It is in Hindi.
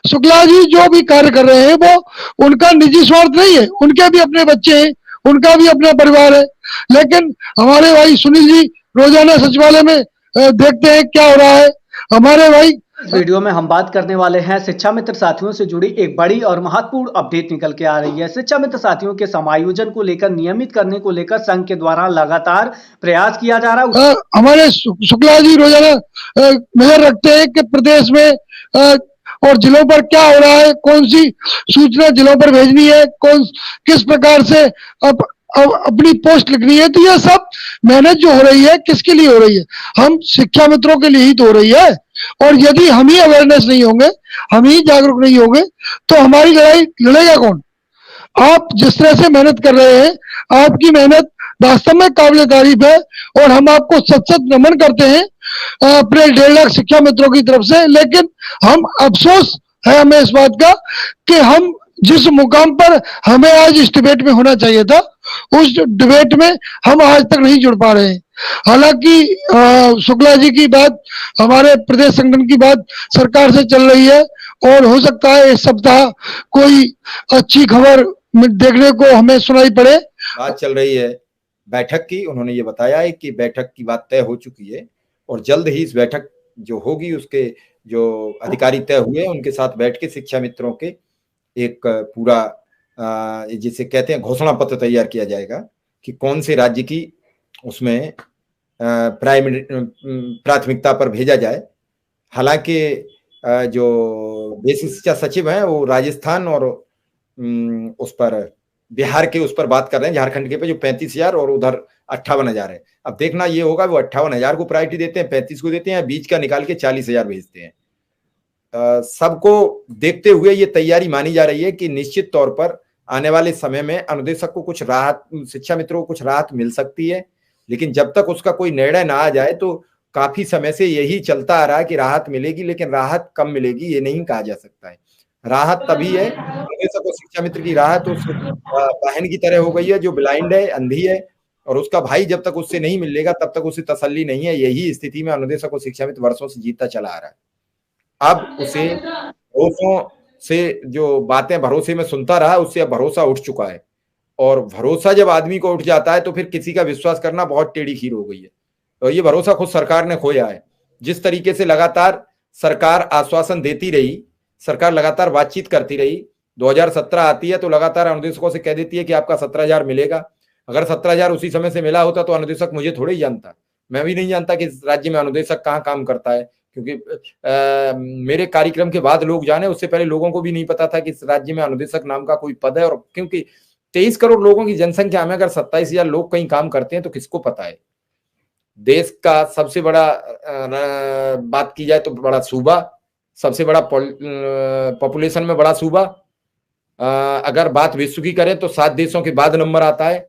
शुक्ला जी जो भी कार्य कर रहे हैं वो उनका निजी स्वार्थ नहीं है, उनके भी अपने बच्चे हैं, उनका भी अपना परिवार है। लेकिन हमारे भाई सुनील जी रोजाना सचिवालय में देखते हैं क्या हो रहा है। हमारे भाई इस वीडियो में हम बात करने वाले हैं शिक्षा मित्र साथियों से जुड़ी एक बड़ी और महत्वपूर्ण अपडेट निकल के आ रही है। शिक्षा मित्र साथियों के समायोजन को लेकर, नियमित करने को लेकर संघ के द्वारा लगातार प्रयास किया जा रहा है। हमारे शुक्ला जी रोजाना नजर रखते हैं कि प्रदेश में और जिलों पर क्या हो रहा है, कौन सी सूचना जिलों पर भेजनी है, कौन किस प्रकार से अपनी पोस्ट लिखनी है। तो ये सब मेहनत जो हो रही है किसके लिए हो रही है? हम शिक्षा मित्रों के लिए ही तो हो रही है। और यदि हम ही अवेयरनेस नहीं होंगे, हम ही जागरूक नहीं होंगे, तो हमारी लड़ाई लड़ेगा कौन? आप जिस तरह से मेहनत कर रहे हैं, आपकी मेहनत वास्तव में काबिल तारीफ है और हम आपको सत सत नमन करते हैं अपने 1.5 लाख शिक्षा मित्रों की तरफ से। लेकिन हम अफसोस है हमें इस बात का कि हम जिस मुकाम पर हमें आज इस डिबेट में होना चाहिए था, उस डिबेट में हम आज तक नहीं जुड़ पा रहे हैं। हालांकि शुक्ला जी की बात, हमारे प्रदेश संगठन की बात सरकार से चल रही है और हो सकता है इस सप्ताह कोई अच्छी खबर देखने को हमें सुनाई पड़े। बात चल रही है बैठक की। उन्होंने ये बताया है कि बैठक की बात तय हो चुकी है और जल्द ही इस बैठक जो होगी उसके जो अधिकारी तय हुए उनके साथ बैठ के शिक्षा मित्रों के एक पूरा जिसे कहते हैं घोषणा पत्र तैयार किया जाएगा कि कौन से राज्य की उसमें प्राथमिकता पर भेजा जाए। हालांकि जो बेसिक शिक्षा सचिव हैं वो राजस्थान और उस पर बिहार के उस पर बात कर रहे हैं, झारखंड के पे जो 35,000 और उधर 58,000 है। अब देखना ये होगा वो 58,000 को प्रायोरिटी देते हैं, 35 को देते हैं, बीच का निकाल के 40,000 भेजते हैं। सबको देखते हुए ये तैयारी मानी जा रही है कि निश्चित तौर पर आने वाले समय में अनुदेशक को कुछ राहत, शिक्षा मित्रों को कुछ राहत मिल सकती है। लेकिन जब तक उसका कोई निर्णय ना आ जाए तो काफी समय से यही चलता आ रहा है कि राहत मिलेगी, लेकिन राहत कब मिलेगी ये नहीं कहा जा सकता है। राहत तभी है, अनुदेशक और शिक्षा मित्र की राहत उस बहन की तरह हो गई है जो ब्लाइंड है, अंधी है, और उसका भाई जब तक उससे नहीं मिलेगा तब तक उसे तसल्ली नहीं है। यही स्थिति में अनुदेशक और शिक्षा मित्र वर्षों से जीतता चला आ रहा है। अब उसे भरोसों से जो बातें भरोसे में सुनता रहा, उससे अब भरोसा उठ चुका है। और भरोसा जब आदमी को उठ जाता है तो फिर किसी का विश्वास करना बहुत टेढ़ी खीर हो गई है। और ये भरोसा खुद सरकार ने खोया है। जिस तरीके से लगातार सरकार आश्वासन देती रही, सरकार लगातार बातचीत करती रही, 2017 आती है तो लगातार अनुदेशकों से कह देती है कि आपका 17,000 मिलेगा। अगर 17,000 उसी समय से मिला होता तो अनुदेशक मुझे थोड़े ही जानता, मैं भी नहीं जानता कि इस राज्य में अनुदेशक कहाँ काम करता है, क्योंकि मेरे कार्यक्रम के बाद लोग जाने, उससे पहले लोगों को भी नहीं पता था कि इस राज्य में अनुदेशक नाम का कोई पद है। और क्योंकि 23 करोड़ लोगों की जनसंख्या में अगर 27,000 लोग कहीं काम करते हैं तो किसको पता है। देश का सबसे बड़ा बात की जाए तो बड़ा सूबा, सबसे बड़ा पॉपुलेशन में बड़ा सूबा, अगर बात विश्व की करें तो 7 देशों के बाद नंबर आता है।